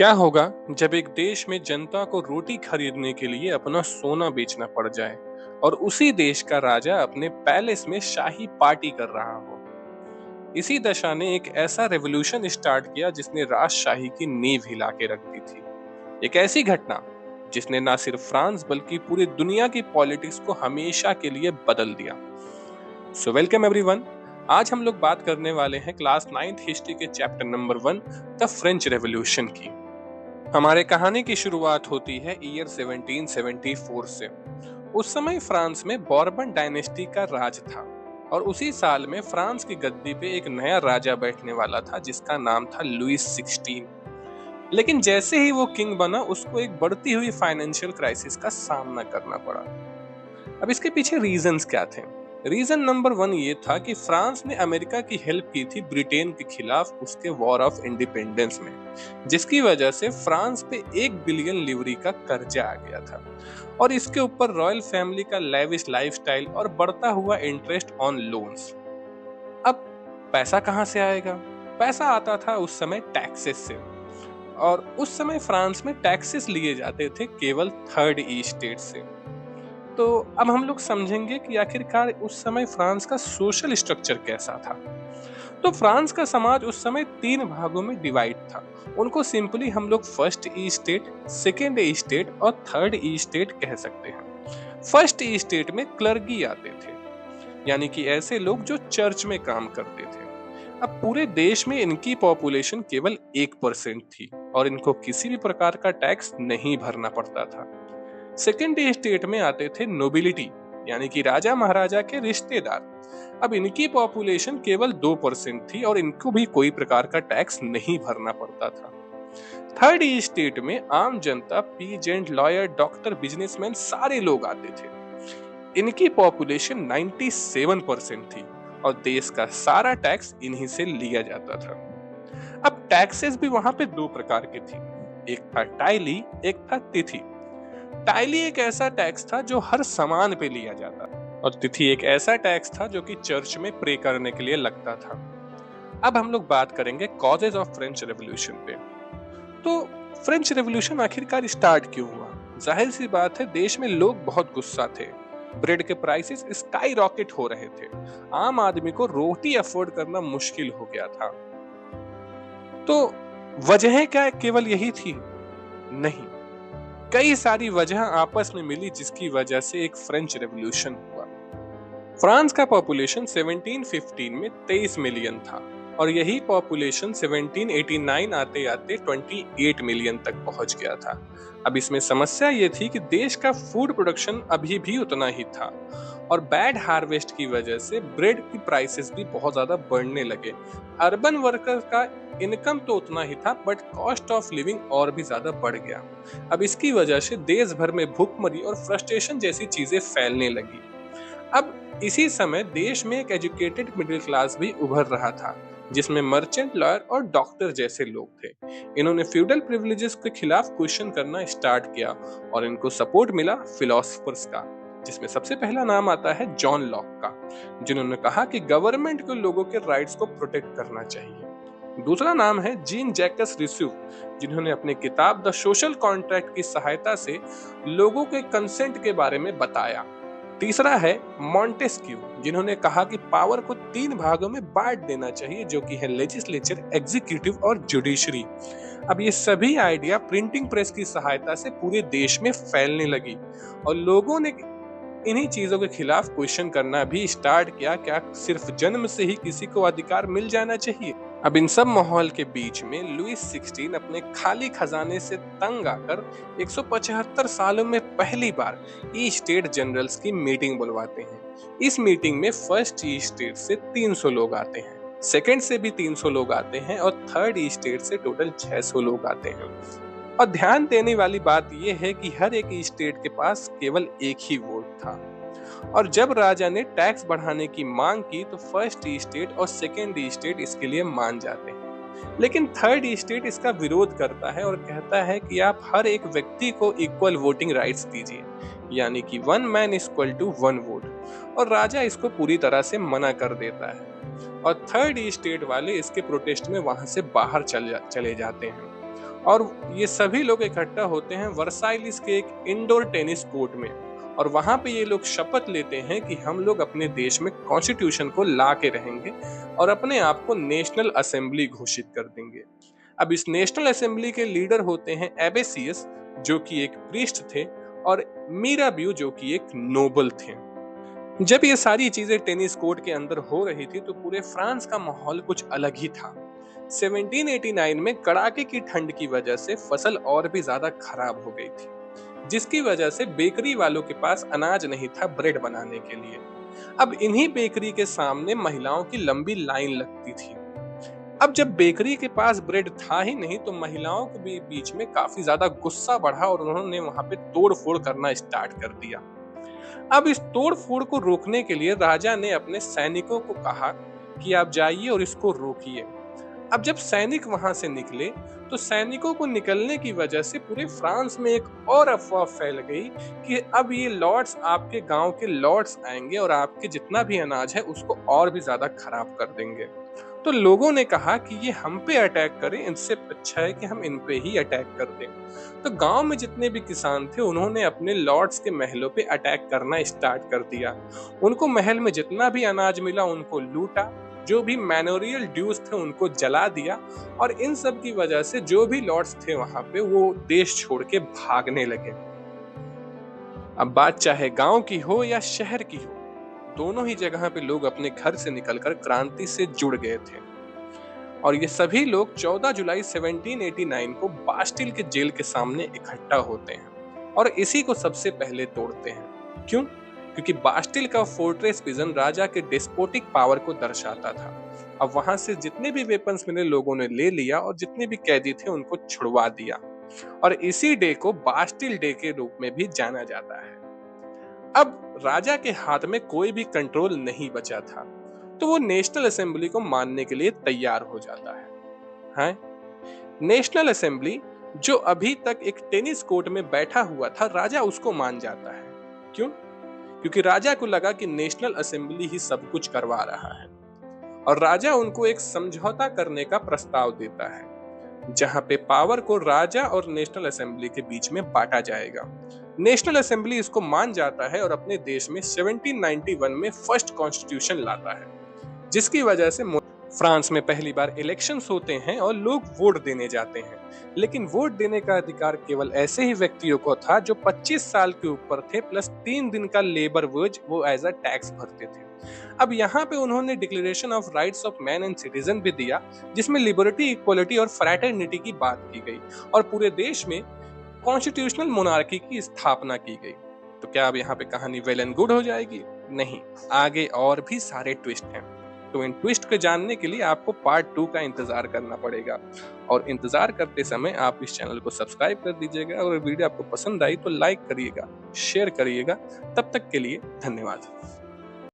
क्या होगा जब एक देश में जनता को रोटी खरीदने के लिए अपना सोना बेचना पड़ जाए और उसी देश का राजा अपने पैलेस में शाही पार्टी कर रहा हो। इसी दशा ने एक ऐसा रेवोल्यूशन स्टार्ट किया जिसने राजशाही की नींव हिला के रख दी थी। एक ऐसी घटना जिसने ना सिर्फ फ्रांस बल्कि पूरी दुनिया की पॉलिटिक्स को हमेशा के लिए बदल दिया। So welcome everyone. आज हम लोग बात करने वाले हैं क्लास 9th हिस्ट्री के chapter number 1 the French revolution की। हमारे कहानी की शुरुआत होती है ईयर 1774 से। उस समय फ्रांस में बॉर्बन डायनेस्टी का राज था और उसी साल में फ्रांस की गद्दी पे एक नया राजा बैठने वाला था जिसका नाम था लुइस 16। लेकिन जैसे ही वो किंग बना उसको एक बढ़ती हुई फाइनेंशियल क्राइसिस का सामना करना पड़ा। अब इसके पीछे रीजंस क्या थे? रीजन नंबर 1 ये था कि फ्रांस ने अमेरिका की हेल्प की थी ब्रिटेन के खिलाफ उसके वॉर ऑफ इंडिपेंडेंस में, जिसकी वजह से फ्रांस पे 1 बिलियन लिवरी का कर्जा आ गया था और इसके ऊपर रॉयल फैमिली का लेविश लाइफस्टाइल और बढ़ता हुआ इंटरेस्ट ऑन लोन्स। अब पैसा कहां से आएगा? पैसा आता था उस समय टैक्सेस से, और उस समय फ्रांस में टैक्सेस लिए जाते थे केवल थर्ड ई स्टेट से। तो अब हम लोग समझेंगे कि आखिरकार उस समय फ्रांस का सोशल स्ट्रक्चर कैसा था। तो फ्रांस का समाज उस समय 3 भागों में डिवाइड था। उनको सिंपली हम लोग फर्स्ट ई स्टेट, सेकेंड ई स्टेट और थर्ड ई स्टेट कह सकते हैं। फर्स्ट ई स्टेट में क्लर्गी आते थे, यानी कि ऐसे लोग जो चर्च में काम करते थे। अब पूरे देश में इनकी पॉपुलेशन केवल 1% थी और इनको किसी भी प्रकार का टैक्स नहीं भरना पड़ता था। सेकेंड स्टेट में आते थे नोबिलिटी, यानी कि राजा महाराजा के रिश्तेदार। अब इनकी पॉपुलेशन केवल 2% थी और इनको भी कोई प्रकार का टैक्स नहीं भरना पड़ता था। थर्ड स्टेट में आम जनता, पीजेंट, लॉयर, डॉक्टर, बिजनेसमैन सारे लोग आते थे। इनकी पॉपुलेशन 97% थी और देश का सारा टैक्स इन्हीं से लिया जाता था। अब टैक्सेस भी वहां पे 2 प्रकार के थे, एक था टाइली, एक था तिथि। टाइली एक ऐसा टैक्स था जो हर सामान पे लिया जाता और तिथि एक ऐसा टैक्स था जो कि चर्च में प्रे करने के लिए लगता था। अब हम लोग बात करेंगे कॉजेज ऑफ फ्रेंच रेवोल्यूशन पे। तो फ्रेंच रेवोल्यूशन आखिरकार स्टार्ट क्यों हुआ? जाहिर सी बात है, देश में लोग बहुत गुस्सा थे। ब्रेड के प्राइसेस स्काई रॉकेट हो रहे थे। आम आदमी को रोटी अफोर्ड करना मुश्किल हो गया था। तो वजह क्या केवल यही थी? नहीं, कई सारी वजह आपस में मिली जिसकी वजह से एक फ्रेंच रेवोल्यूशन हुआ। फ्रांस का पॉपुलेशन 1715 में 23 मिलियन था और यही पॉपुलेशन 1789 आते आते 28 मिलियन तक पहुंच गया था। अब इसमें समस्या ये थी कि देश का फूड प्रोडक्शन अभी भी उतना ही था और बैड हार्वेस्ट की वजह से ब्रेड की प्राइसेस भी बहुत ज्यादा बढ़ने लगे। अर्बन वर्कर का इनकम तो उतना ही था बट कॉस्ट ऑफ लिविंग और भी ज्यादा बढ़ गया। अब इसकी वजह से देश भर में भूखमरी और फ्रस्ट्रेशन जैसी चीजें फैलने लगी। अब इसी समय देश में एक एजुकेटेड मिडिल क्लास भी उभर रहा था जिसमें मर्चेंट, लॉयर और डॉक्टर जैसे लोग थे। इन्होंने फ्यूडल प्रिविलेजेस के खिलाफ क्वेश्चन करना स्टार्ट किया और इनको सपोर्ट मिला फिलोसफर्स का, जिसमें सबसे पहला नाम आता है जॉन लॉक का, जिन्होंने कहा कि गवर्नमेंट को लोगों के राइट्स को प्रोटेक्ट करना चाहिए। दूसरा नाम है जीन जैकस रिस्यू, जिन्होंने अपनी किताब द सोशल कॉन्ट्रैक्ट की सहायता से लोगों के कंसेंट के बारे में बताया। तीसरा है मॉन्टेस्क्यू, जिन्होंने कहा कि पावर को 3 भागों में बांट देना चाहिए, जो कि है लेजिस्लेचर, एग्जीक्यूटिव और जुडिशरी। अब ये सभी आइडिया प्रिंटिंग प्रेस की सहायता से पूरे देश में फैलने लगी और लोगों ने इन्हीं चीजों के खिलाफ क्वेश्चन करना भी स्टार्ट किया। क्या सिर्फ जन्म से ही किसी को अधिकार मिल जाना चाहिए? अब इन सब माहौल के बीच में लुइस 16 अपने खाली खजाने से तंग आकर 175 सालों में पहली बार ई स्टेट जनरल्स की मीटिंग बुलवाते हैं। इस मीटिंग में फर्स्ट ई स्टेट से 300 लोग आते हैं, सेकंड से भी 300 लोग आते हैं और थर्ड ई स्टेट से टोटल 600 लोग आते हैं। और ध्यान देने वाली बात यह है कि हर एक ई स्टेट के पास केवल एक ही वोट था और जब राजा ने टैक्स बढ़ाने की मांग की तो फर्स्ट ई स्टेट और सेकेंड ई स्टेट इसके लिए मान जाते हैं, लेकिन थर्ड ई स्टेट इसका विरोध करता है और कहता है कि आप हर एक व्यक्ति को इक्वल वोटिंग राइट्स दीजिए, यानी कि 1 मैन इक्वल टू 1 वोट, और राजा इसको पूरी तरह से मना कर देता है और थर्ड ई स्टेट वाले इसके प्रोटेस्ट में वहां से बाहर चले जाते हैं। और ये सभी लोग इकट्ठा होते हैं वर्साइलिस के एक इंडोर टेनिस कोर्ट में, और वहां पे ये लोग शपथ लेते हैं कि हम लोग अपने देश में कॉन्स्टिट्यूशन को ला के रहेंगे और अपने आप को नेशनल असेंबली घोषित कर देंगे। अब इस नेशनल असेंबली के लीडर होते हैं एबेसियस, जो कि एक प्रीस्ट थे, और मीराबियो, जो कि एक नोबल थे। जब ये सारी चीजें टेनिस कोर्ट के अंदर हो रही थी तो पूरे फ्रांस का माहौल कुछ अलग ही था। 1789 में कड़ाके की ठंड की वजह से फसल और भी ज्यादा खराब हो गई थी, जिसकी वजह से बेकरी वालों के पास अनाज नहीं था ब्रेड बनाने के लिए। अब इन्हीं बेकरी के सामने महिलाओं की लंबी लाइन लगती थी। अब जब बेकरी के पास ब्रेड था ही नहीं तो महिलाओं के बीच में काफी ज्यादा गुस्सा बढ़ा और उन्होंने वहां पे तोड़ फोड़ करना स्टार्ट कर दिया। अब इस तोड़ फोड़ को रोकने के लिए राजा ने अपने सैनिकों को कहा कि आप जाइए और इसको रोकिए। अब जब सैनिक वहां से निकले तो सैनिकों को निकलने की वजह से पूरे फ्रांस में एक और अफवाह फैल गई कि अब ये लॉर्ड्स, आपके गांव के लॉर्ड्स आएंगे और आपके जितना भी अनाज है उसको और भी ज्यादा खराब कर देंगे। तो लोगों ने कहा कि ये हम पे अटैक करें, इससे अच्छा है कि हम इन पे ही अटैक कर दें। तो गांव में जितने भी किसान थे उन्होंने अपने लॉर्ड्स के महलों पे अटैक करना स्टार्ट कर दिया। उनको महल में जितना भी अनाज मिला उनको लूटा, जो भी मैनोरियल ड्यूज थे उनको जला दिया, और इन सब की वजह से जो भी लॉर्ड्स थे वहां पे वो देश छोड़ के भागने लगे। अब बात चाहे गांव की हो या शहर की हो, दोनों ही जगह पे लोग अपने घर से निकलकर क्रांति से जुड़ गए थे। और ये सभी लोग 14 जुलाई 1789 को बास्टिल के जेल के सामने इकट्ठा होते हैं और इसी को सबसे पहले तोड़ते हैं। क्यों? क्योंकि बास्टिल का फोर्ट्रेस प्रिजन राजा के डेस्पोटिक पावर को दर्शाता था। अब वहां से जितने भी वेपन्स मिले लोगों ने ले लिया और जितने भी कैदी थे उनको छुड़वा दिया, और इसी डे को बास्टिल डे के रूप में भी जाना जाता है। अब राजा के हाथ में कोई भी कंट्रोल नहीं बचा था, तो वो नेशनल असेंबली को मानने के लिए तैयार हो जाता है। हाँ? नेशनल असेंबली जो अभी तक एक टेनिस कोर्ट में बैठा हुआ था, राजा उसको मान जाता है। क्यों? क्योंकि राजा को लगा कि नेशनल असेंबली ही सब कुछ करवा रहा है, और राजा उनको एक समझौता करने का प्रस्ताव देता है जहां पे पावर को राजा और नेशनल असेंबली के बीच में बांटा जाएगा। नेशनल असेंबली इसको मान जाता है और अपने देश में 1791 में फर्स्ट कॉन्स्टिट्यूशन लाता है, जिसकी वजह से फ्रांस में पहली बार इलेक्शंस होते हैं और लोग वोट देने जाते हैं। लेकिन वोट देने का अधिकार केवल ऐसे ही व्यक्तियों को था जो 25 साल के ऊपर थे प्लस 3 दिन का लेबर वेज वो एज अ टैक्स भरते थे। अब यहाँ पे उन्होंने declaration of rights of man and citizen भी दिया, जिसमें लिबर्टी, इक्वलिटी और फ्रैटर्निटी की बात की गई, और पूरे देश में कॉन्स्टिट्यूशनल मोनार्की की स्थापना की गई। तो क्या अब यहाँ पे कहानी वेल एंड गुड हो जाएगी? नहीं, आगे और भी सारे ट्विस्ट हैं। तो इन ट्विस्ट को जानने के लिए आपको पार्ट 2 का इंतजार करना पड़ेगा, और इंतजार करते समय आप इस चैनल को सब्सक्राइब कर दीजिएगा, और वीडियो आपको पसंद आई तो लाइक करिएगा, शेयर करिएगा। तब तक के लिए धन्यवाद।